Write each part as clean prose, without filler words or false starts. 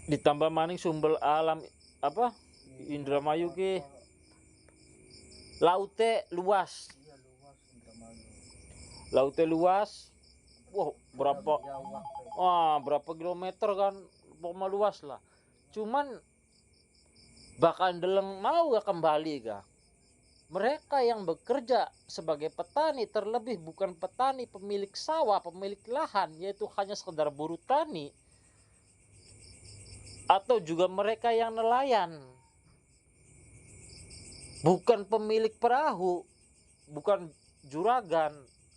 ditambah maning sumber alam apa Indramayu ki laute luas. Iya luas Indramayu. Laute luas. Wah, Padang berapa biawak kayak. berapa kilometer kan, pokoknya luas lah. Cuman bahkan deleng mau gak kembali gak. Mereka yang bekerja sebagai petani, terlebih bukan petani pemilik sawah, pemilik lahan, yaitu hanya sekedar buruh tani, atau juga mereka yang nelayan, bukan pemilik perahu, bukan juragan,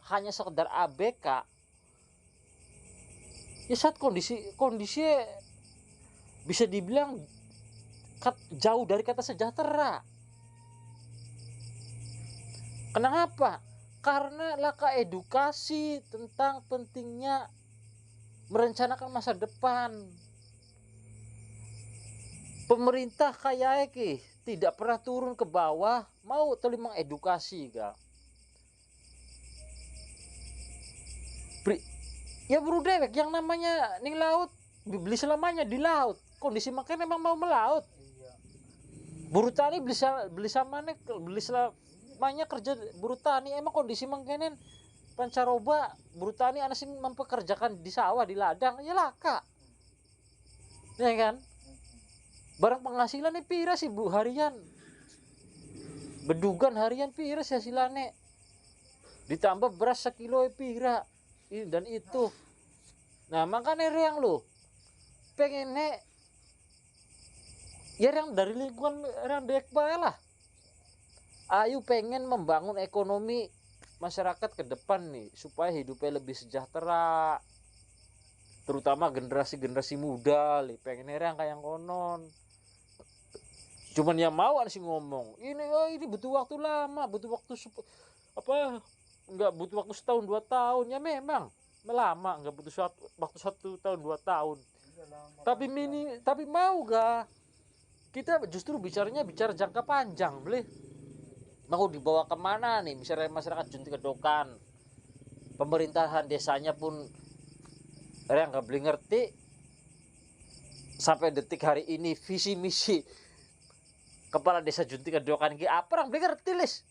hanya sekedar ABK. Ya saat kondisi bisa dibilang jauh dari kata sejahtera. Kenapa? Karena laka edukasi tentang pentingnya merencanakan masa depan. Pemerintah kayak tidak pernah turun ke bawah mau terima edukasi ga. Ya bro dewek yang namanya ning laut beli selamanya di laut. Kondisi makanya memang mau melaut. Iya. Buruh tani beli selamanya kerja buruh tani emang kondisi makanya pancaroba buruh tani anak sih mempekerjakan di sawah di ladang ya laka. Ya kan? Barang penghasilan nih pira sih bu harian. Bedugan harian pira sih hasilane. Ditambah beras sekilo pira. Ini dan itu. Nah, makanya yang lu pengen ya yang dari lingkungan yang dek bae lah. Ayu pengen membangun ekonomi masyarakat ke depan nih supaya hidupnya lebih sejahtera. Terutama generasi-generasi muda nih pengen yang kayak konon. Cuman yang mau sih ngomong ini butuh waktu lama, butuh waktu apa nggak butuh waktu setahun 2 tahun ya memang lama nggak butuh waktu 1 tahun 2 tahun. Iya lama Tapi panjang. tapi mau gak kita justru bicara jangka panjang boleh mau dibawa kemana nih misalnya masyarakat Junti Kedokan pemerintahan desanya pun yang nggak boleh ngerti sampai detik hari ini visi misi kepala desa Junti Kedokan ki apa orang boleh ngerti lis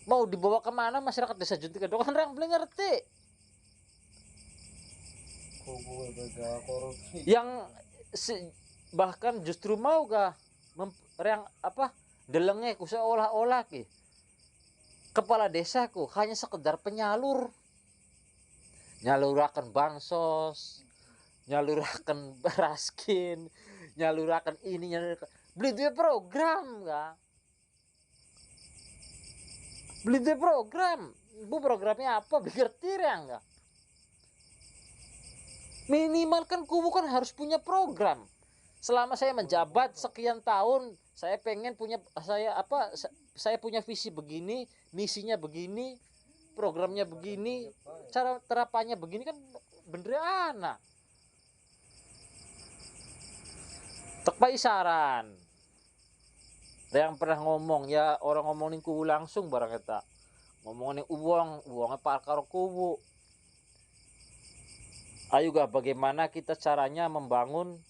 mau dibawa kemana masyarakat desa Junti Kedokan orang boleh ngerti Kubu bega korupsi. yang bahkan justru mau gak yang apa delengnya ku seolah-olah ki kepala desaku hanya sekedar penyalur nyalurakan bansos nyalurakan beraskin nyalurakan ini nyalurakan beli dia program gak beli dia program bu programnya apa ngerti ya enggak minimal kan kubu kan harus punya program selama saya menjabat sekian tahun saya pengen punya saya punya visi begini misinya begini programnya begini cara terapannya begini kan bener anak tekpai saran yang pernah ngomong ya orang ngomongin kubu langsung barang kita ngomongin uangnya pak karo kubu ayo gak bagaimana kita caranya membangun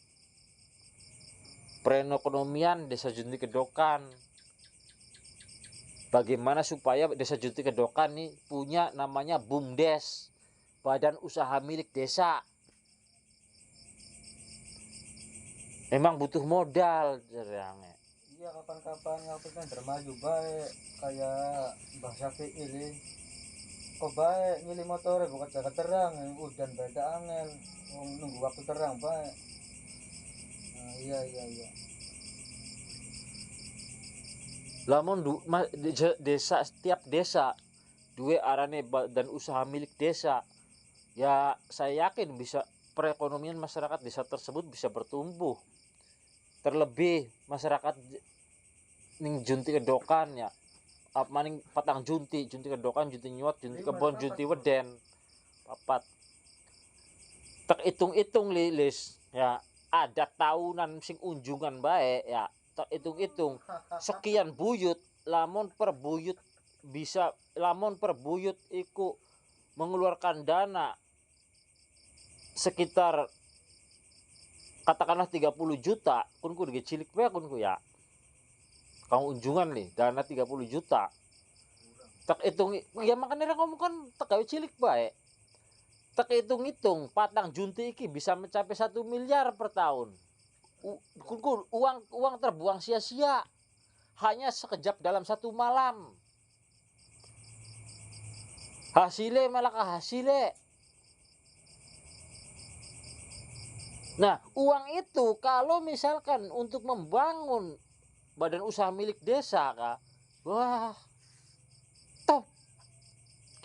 perekonomian desa Junti Kedokan bagaimana supaya desa Junti Kedokan nih punya namanya BUMDes badan usaha milik desa memang butuh modal jarangnya. Iya kapan-kapan ngapain Indramayu baik kayak Mbah Syafi'i ini. Kok baik nyili motor bukan jaga terang udan beda angin nunggu waktu terang baik. Nah, iya. Lamun desa setiap desa dua arane dan usaha milik desa ya saya yakin bisa perekonomian masyarakat desa tersebut bisa bertumbuh terlebih masyarakat ning Junti Kedokan ya maning patang Junti Kedokan Junti Nyuat Junti Kebon Junti Weden papat tak hitung-hitung lilis ya ada tahunan sing unjungan baik ya tak hitung-hitung sekian buyut lamun per buyut bisa lamun per buyut iku mengeluarkan dana sekitar katakanlah 30 juta kunku di cilik bae kunku ya, kamu unjungan nih dana 30 juta tak hitung ya, makanya kamu kan tak gawe cilik bae tak hitung-hitung patang junti iki bisa mencapai 1 miliar per tahun. Kunku uang terbuang sia-sia hanya sekejap dalam satu malam, hasilnya malah hasilnya. Nah, uang itu kalau misalkan untuk membangun badan usaha milik desa kah, wah top,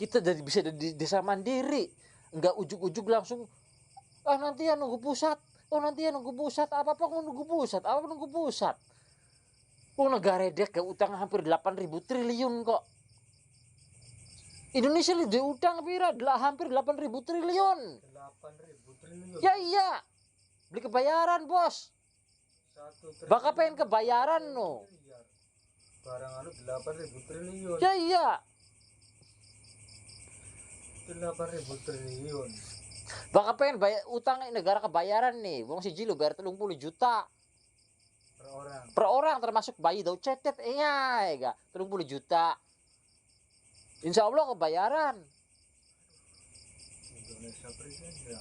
kita jadi bisa di desa mandiri, enggak ujuk-ujuk langsung nanti ya nunggu pusat, nanti ya nunggu pusat, apa nunggu pusat, nunggu pusat. Negara dek ke utang hampir 8.000 triliun kok. Indonesia di utang pira hampir 8.000 triliun. 8.000 triliun. Ya iya. Beli kebayaran, Bos. Bakal pengen kebayaran no. Barang anu 8.000 triliun. Ya iya. 8.000 triliun. Bakal pengen bayar utang negara kebayaran nih. Wong siji lu bayar 30 juta. Per orang termasuk bayi dau cetet iya ya 30 juta. Insya Allah kebayaran. Indonesia presiden.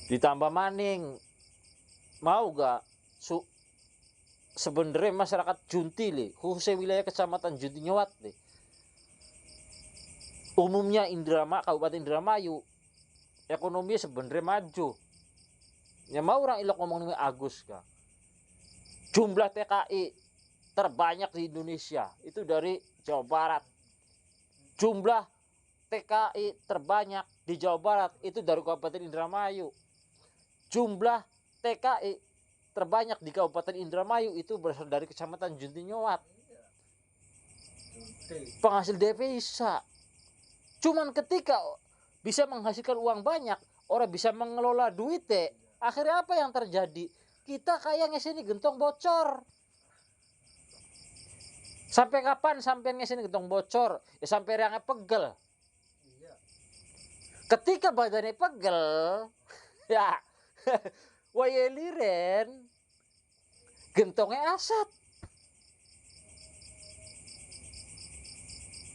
Ditambah maning mau gak sebenarnya masyarakat Junti li, khususnya wilayah kecamatan Junti Nyawat nih, umumnya Kabupaten Indramayu ekonomi sebenarnya maju ya, mau orang ilok ngomong nih Agus kah, jumlah TKI terbanyak di Indonesia itu dari Jawa Barat, jumlah TKI terbanyak di Jawa Barat itu dari Kabupaten Indramayu, jumlah TKI terbanyak di Kabupaten Indramayu itu berasal dari Kecamatan Junti Nyawat. Penghasil devisa. Cuman ketika bisa menghasilkan uang banyak, orang bisa mengelola duitnya, akhirnya apa yang terjadi? Kita kayak ngesini gentong bocor. Sampai kapan sampai ngesini gentong bocor? Ya sampai yang pegel. Ketika badannya pegel, ya waya liren gentongnya asat.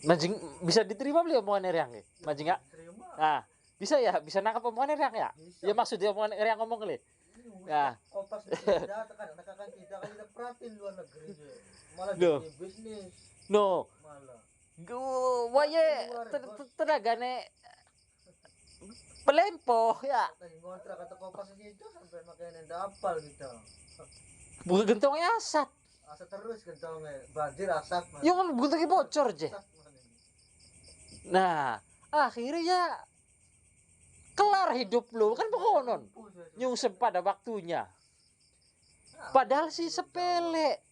Manjing bisa diterima beli omongan Riang ya? Manjing gak? Nah, bisa ya, bisa nangkap omongan Riang ya? Bisa. Ya maksudnya omongan Riang ngomong kali. Ya. Kopas kita tekan kita perhatiin luar negeri malah jadi bisnis. No. Malah. Waya tenagane pelempoh ya. Ngontrak kata kopas itu sampai makanya dapal kita. Bukan gentongnya asat. Asat terus gentongnya, banjir asap. Yang kan gentongnya bocor aja. Nah, akhirnya ya kelar hidup lu kan pekonon. Nyungsep pada waktunya. Padahal sih sepele.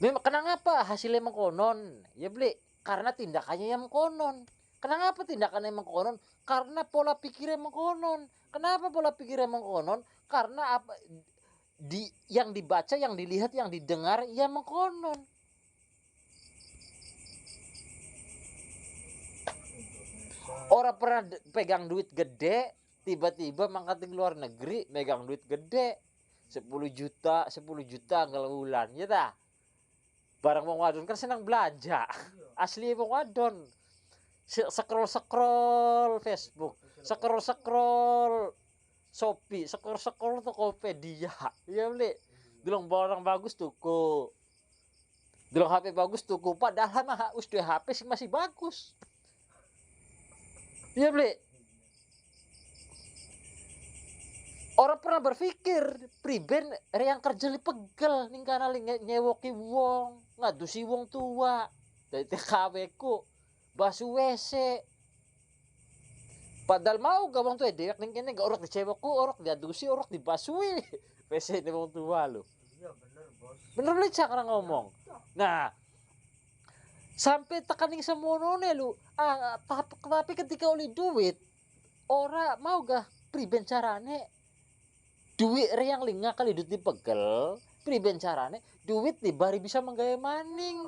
Memang kenapa hasilnya mengkonon? Ya beli karena tindakannya yang mengkonon. Kenapa tindakannya mengkonon? Karena pola pikirnya mengkonon. Kenapa pola pikirnya mengkonon? Karena apa yang dibaca, yang dilihat, yang didengar ya mengkonon. Orang pernah pegang duit gede, tiba-tiba mangkat di luar negeri, megang duit gede, 10 juta ngelulan, ya dah. Barang wong wadon kan senang belanja, asli wong wadon. Scroll Facebook, scroll Shopee, scroll Tokopedia, ya beli. Delong barang bagus tuku, delong HP bagus tuku, padahal mah HP sih masih bagus. Iya beli. Orang pernah berpikir priben yang kerja li pegel ning kana li nyewoki wong, ngadusi wong tua. Dari TKW ku basu WC. Padahal mau ga wong tua dewek ning kene ga orok dicewok ku, orok diadusi, orok dibasui. WC ni wong tua lu. Iya bener, Bos. Bener beli cara ngomong. Nah, sampai tekaning semono ne lu. Tapi ketika oli duit, ora mau gak priben carane duit yang linga kali duit dipegel, priben carane duit dibari bisa menggawe maning.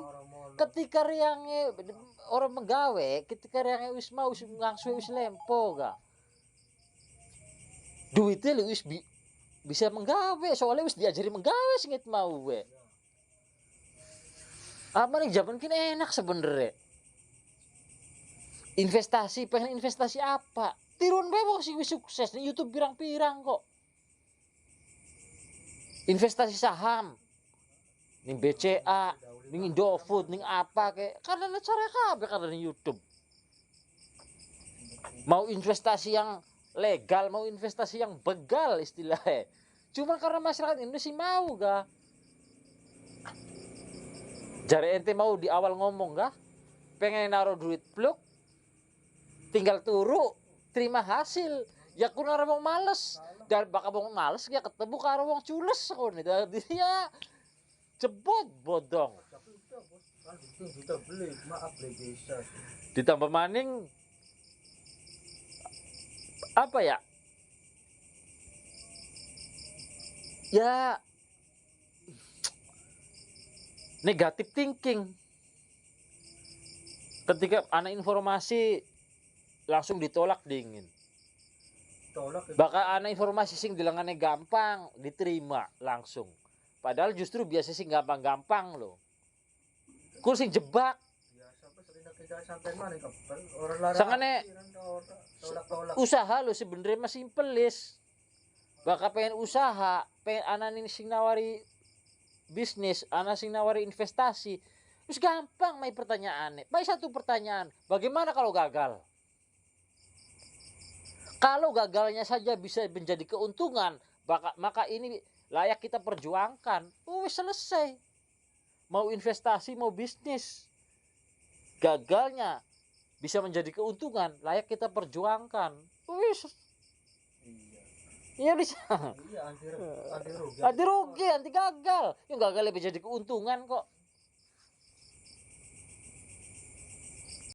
Ketika riange orang menggawe, ketika riange wis mau ngangsu wis lempo gak. duitnya lu bisa menggawe, soalnya wis diajari menggawe singit mau we. Apa nih zaman kini enak sebenernya. Investasi, pengen investasi apa? Tirun bae wong sing wis sukses di YouTube pirang-pirang kok. Investasi saham. Ning BCA, ning Indofood, ning apa kayak karena cara kabeh karena di YouTube. Mau investasi yang legal, mau investasi yang begal istilahnya. Cuma karena masyarakat Indonesia mau ga. Jare ente mau di awal ngomong ga? Pengen naruh duit pluk, tinggal turu, terima hasil. Ya kuna wong males. Dan bakal wong males ya ketemu karo wong cules kon. Dia jebot bodong. Tapi udah bos, kan kita beli, maaf beli bisa. Ditambah maning apa ya? Ya negatif thinking. Ketika anak informasi langsung ditolak dingin. Tolak itu. Bakal anak informasi sing dilangane gampang diterima langsung. Padahal justru biasa sih gampang-gampang loh. Kul sing jebak. Biasa apa sering tidak sampai mana kapal orang larang. Sangane tolak. usaha lo sebenarnya masih simpel lis. Bakal pengen usaha, pengen anak ini sing nawari bisnis, anak sing nawari investasi. Terus gampang main pertanyaannya. Baik satu pertanyaan, bagaimana kalau gagal? Kalau gagalnya saja bisa menjadi keuntungan, maka ini layak kita perjuangkan. Selesai. Mau investasi, mau bisnis. Gagalnya bisa menjadi keuntungan, layak kita perjuangkan. Iya bisa. Iya anti rugi. Anti rugi, anti gagal. Yang gagal lebih jadi keuntungan kok.